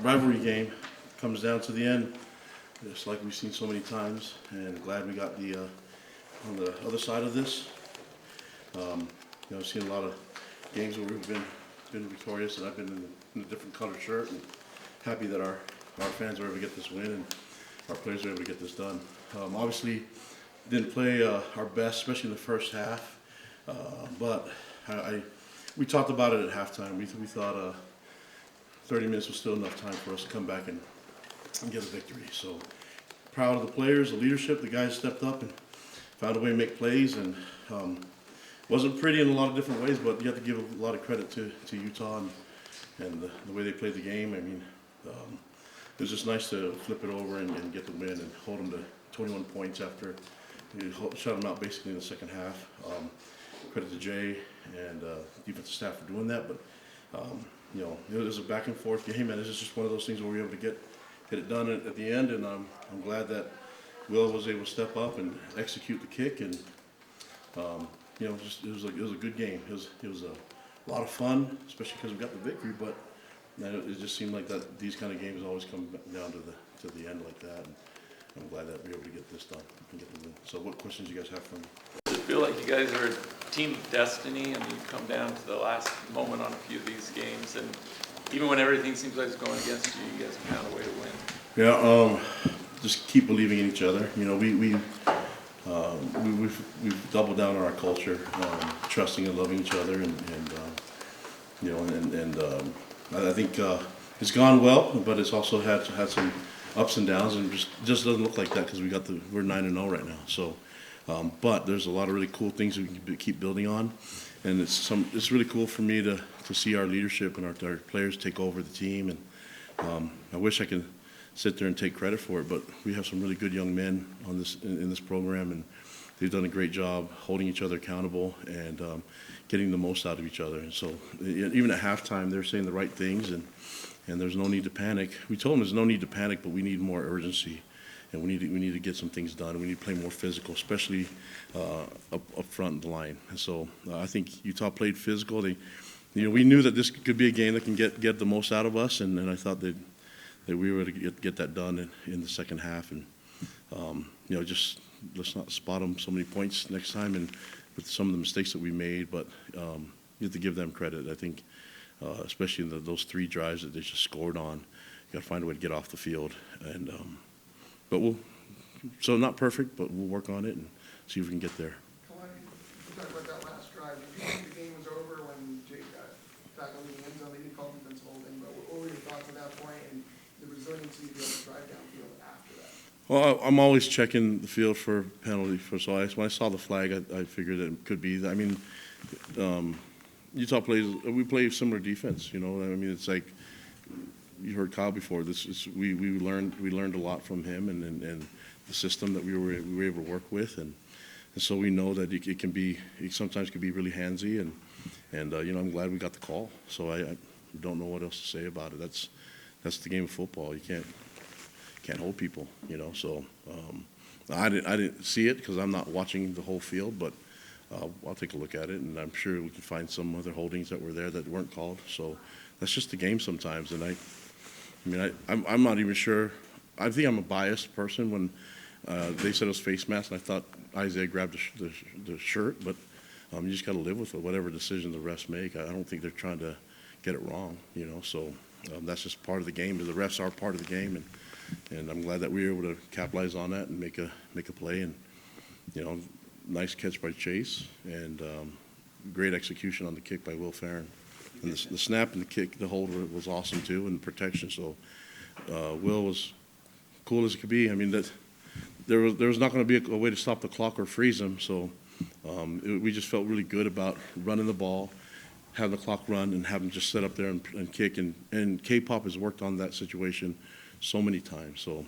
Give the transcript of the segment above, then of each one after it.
rivalry game comes down to the end, just like we've seen so many times, and glad we got the on the other side of this. I've seen a lot of games where we've been victorious, and I've been in a different colored shirt, and happy that our fans were able to get this win and our players were able to get this done. Obviously, didn't play our best, especially in the first half, but we talked about it at halftime. We thought 30 minutes was still enough time for us to come back and get a victory. So proud of the players, the leadership, the guys stepped up and found a way to make plays, and wasn't pretty in a lot of different ways, but you have to give a lot of credit to Utah and the way they played the game. I mean, it was just nice to flip it over and get the win and hold them to 21 points after we shut them out basically in the second half. Credit to Jay and defensive staff for doing that, but it was a back and forth game, and it's just one of those things where we were able to get it done at the end, and I'm glad that Will was able to step up and execute the kick, and it was a good game. It was a lot of fun, especially because we got the victory, but it just seemed like that these kind of games always come down to the end like that, and I'm glad that we were able to get this done and get the win. So what questions do you guys have for me? Does it feel like you guys are a team of destiny and you come down to the last moment on a few of these games, and even when everything seems like it's going against you, you guys have found a way to win? Yeah, just keep believing in each other. We've doubled down on our culture, trusting and loving each other, and I think it's gone well, but it's also had some ups and downs, and just doesn't look like that because we're 9-0 right now. So, but there's a lot of really cool things we can keep building on, and it's really cool for me to see our leadership and our players take over the team, and I wish I could sit there and take credit for it, but we have some really good young men on in this program, and they've done a great job holding each other accountable and getting the most out of each other. And so even at halftime, they're saying the right things, and there's no need to panic. We told them there's no need to panic, but we need more urgency, and we need to get some things done. We need to play more physical, especially up front in the line. And so I think Utah played physical. We knew that this could be a game that can get the most out of us, and I thought that we were to get that done in the second half, and just let's not spot them so many points next time, and with some of the mistakes that we made, but you have to give them credit. I think, especially in those 3 drives that they just scored on, you got to find a way to get off the field, and but so not perfect, but we'll work on it and see if we can get there. Kalani, you talked about that last drive. Did you think the game was over when Jake got back on the end zone? They didn't call defensive holding, but what were your thoughts at that point and the resiliency to be able to drive downfield after that? Well, I'm always checking the field for penalty. When I saw the flag, I figured it could be. I mean, Utah we play similar defense. I mean, it's like you heard Kyle before. We learned a lot from him and the system that we were able to work with, and so we know that it sometimes can be really handsy, and I'm glad we got the call. So I don't know what else to say about it. That's the game of football. You can't hold people, So I didn't see it because I'm not watching the whole field, but I'll take a look at it, and I'm sure we can find some other holdings that were there that weren't called. So that's just the game sometimes, and I'm not even sure. I think I'm a biased person. When they said it was face mask, and I thought Isaiah grabbed the shirt, but you just got to live with it, whatever decision the refs make. I don't think they're trying to get it wrong, So that's just part of the game. The refs are part of the game, and I'm glad that we were able to capitalize on that and make a play. And nice catch by Chase, and great execution on the kick by Will Farron. And the snap and the kick, the hold was awesome too, and protection. So Will was cool as it could be. I mean, that there was not going to be a way to stop the clock or freeze him. So we just felt really good about running the ball, having the clock run, and having just set up there and kick. And K-Pop has worked on that situation so many times. So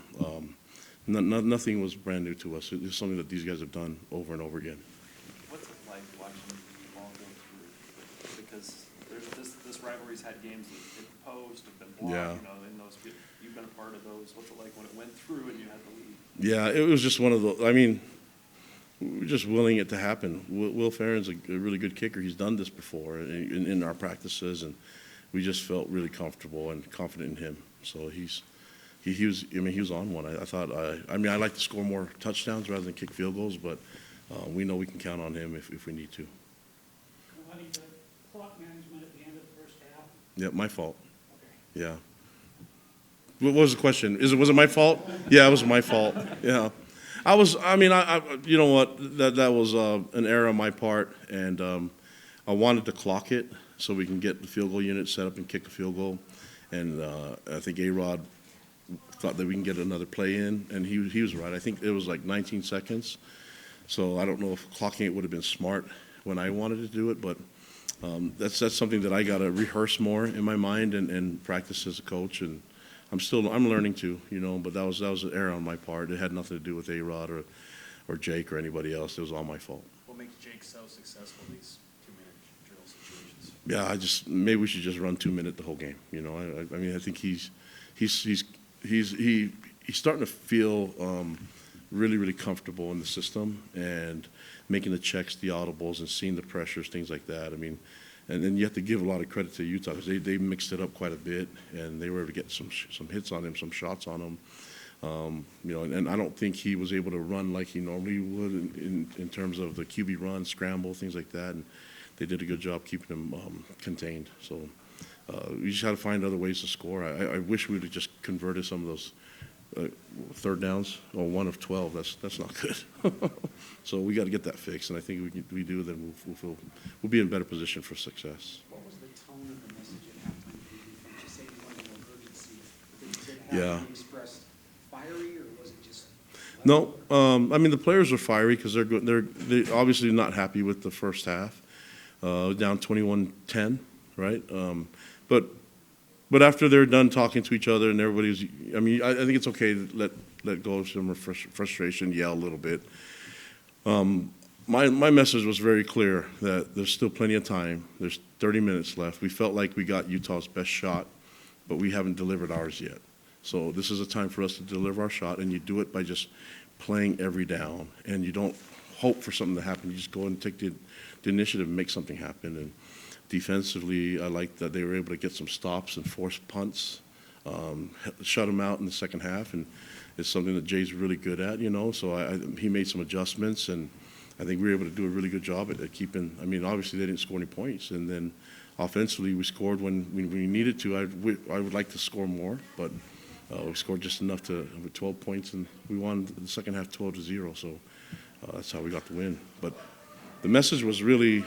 nothing was brand new to us. It's something that these guys have done over and over again. What's it like watching the ball go through? Because this rivalry's had games that hit the post, have been blocked. Yeah. In those, you've been a part of those. What's it like when it went through and you had the lead? Yeah, it was just one of those. I mean, we were just willing it to happen. Will Farron's a really good kicker. He's done this before in our practices, and we just felt really comfortable and confident in him. So he was on one. I thought, I like to score more touchdowns rather than kick field goals, but we know we can count on him if we need to. Kalani, the clock management at the end of the first half, Yeah, my fault. okay. Yeah. What was the question? Was it my fault? Yeah, it was my fault. Yeah. You know what? That was an error on my part, and I wanted to clock it so we can get the field goal unit set up and kick a field goal. And I think A-Rod thought that we can get another play in, and he was right. I think it was like 19 seconds. So I don't know if clocking it would have been smart when I wanted to do it, but that's something that I got to rehearse more in my mind and practice as a coach. And I'm learning to, you know, but that was an error on my part. It had nothing to do with A-Rod or Jake or anybody else. It was all my fault. What makes Jake so successful in these 2-minute drill situations? Yeah, maybe we should just run 2-minute the whole game. You know, I think he's starting to feel really, really comfortable in the system and making the checks, the audibles, and seeing the pressures, things like that. I mean, and then you have to give a lot of credit to Utah because they mixed it up quite a bit, and they were able to get some hits on him, some shots on him. You know, and I don't think he was able to run like he normally would in terms of the QB run, scramble, things like that. And they did a good job keeping him contained. So we just had to find other ways to score. I wish we would have just converted some of those third downs. 1 of 12. That's not good. So we got to get that fixed, and I think we do. Then we'll be in a better position for success. What was the tone of the message at halftime for the defense? You say you wanted more urgency. Did it Yeah. have to be expressed fiery, or was it just? No, I mean the players are fiery because they're good. They're obviously not happy with the first half, down 21-10, right? But after they're done talking to each other and everybody's, I mean, I think it's okay to let go of some frustration, yell a little bit. My message was very clear that there's still plenty of time. There's 30 minutes left. We felt like we got Utah's best shot, but we haven't delivered ours yet. So this is a time for us to deliver our shot, and you do it by just playing every down, and you don't hope for something to happen. You just go and take the initiative and make something happen. And defensively, I like that they were able to get some stops and force punts, shut them out in the second half, and it's something that Jay's really good at, you know. So he made some adjustments, and I think we were able to do a really good job at keeping. I mean, obviously they didn't score any points, and then offensively we scored when we needed to. I would like to score more, but we scored just enough with 12 points, and we won the second half 12-0. So that's how we got the win. But the message was really.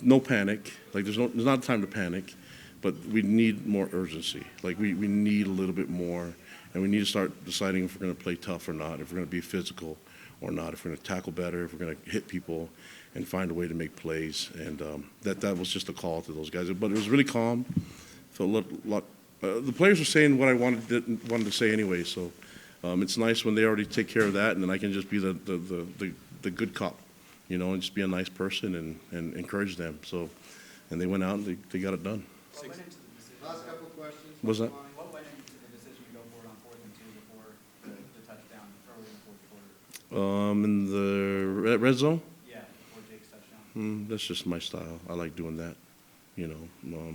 No panic. Like there's not time to panic, but we need more urgency. Like we need a little bit more, and we need to start deciding if we're going to play tough or not, if we're going to be physical or not, if we're going to tackle better, if we're going to hit people, and find a way to make plays. And that was just a call to those guys. But it was really calm. Felt a lot. The players were saying what I wanted to say anyway. So it's nice when they already take care of that, and then I can just be the good cop. You know, and just be a nice person and encourage them. So, and they went out and they got it done. What went into the decision? Last couple of questions. Was that? What went into the decision to go for it on 4th and 2 before the touchdown early in the fourth quarter? In the red zone? Yeah, before Jake's touchdown. That's just my style. I like doing that. You know,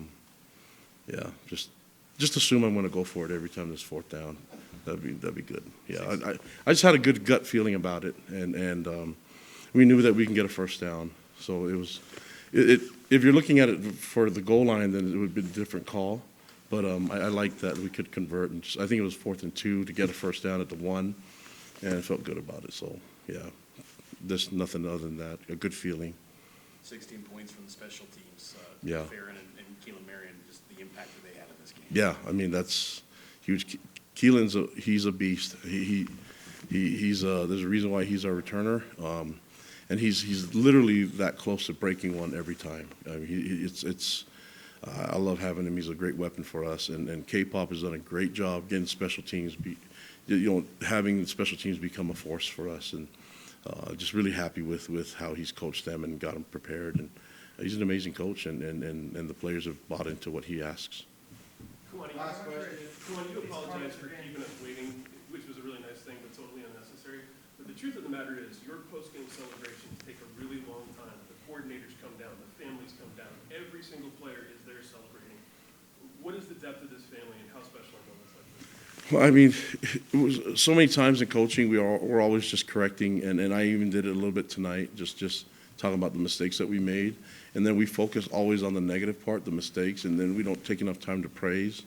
yeah, just assume I'm going to go for it every time there's 4th down. That'd be good. Yeah, I just had a good gut feeling about it, and we knew that we can get a first down. So it was, if you're looking at it for the goal line, then it would be a different call. But I liked that we could convert. And I think it was 4th and 2 to get a first down at the 1, and I felt good about it. So, yeah, there's nothing other than that, a good feeling. 16 points from the special teams. Yeah. Farron and Keelan Marion, just the impact that they had in this game. Yeah, I mean, that's huge. Keelan's he's a beast. He's there's a reason why he's our returner. And he's literally that close to breaking one every time. I mean, I love having him. He's a great weapon for us. And K-Pop has done a great job getting special teams, having special teams become a force for us. And just really happy with how he's coached them and got them prepared. And he's an amazing coach, and the players have bought into what he asks. Kalani, you apologize for keeping us waiting, which was a really nice thing, but totally unnecessary. But the truth of the matter is, your post-game celebrations take a really long time. The coordinators come down, the families come down, every single player is there celebrating. What is the depth of this family and how special are moments like this? Well, I mean, it was so many times in coaching, we're always just correcting, and I even did it a little bit tonight, just talking about the mistakes that we made. And then we focus always on the negative part, the mistakes, and then we don't take enough time to praise.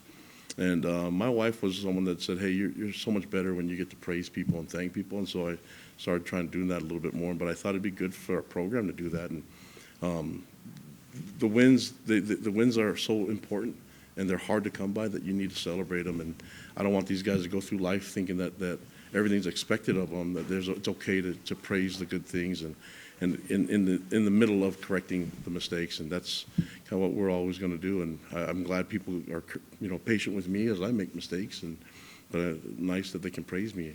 And my wife was someone that said, hey, you're so much better when you get to praise people and thank people. And so I started trying to do that a little bit more. But I thought it'd be good for our program to do that. And the wins are so important, and they're hard to come by that you need to celebrate them. And I don't want these guys to go through life thinking that everything's expected of them, that it's okay to praise the good things and in the middle of correcting the mistakes. And that's kind of what we're always going to do. And I'm glad people are patient with me as I make mistakes, but nice that they can praise me.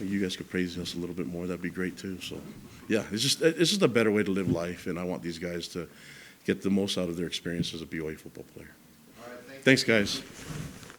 If you guys could praise us a little bit more, that'd be great too. So yeah, it's just a better way to live life, and I want these guys to get the most out of their experience as a BYU football player. All right, Thanks, guys.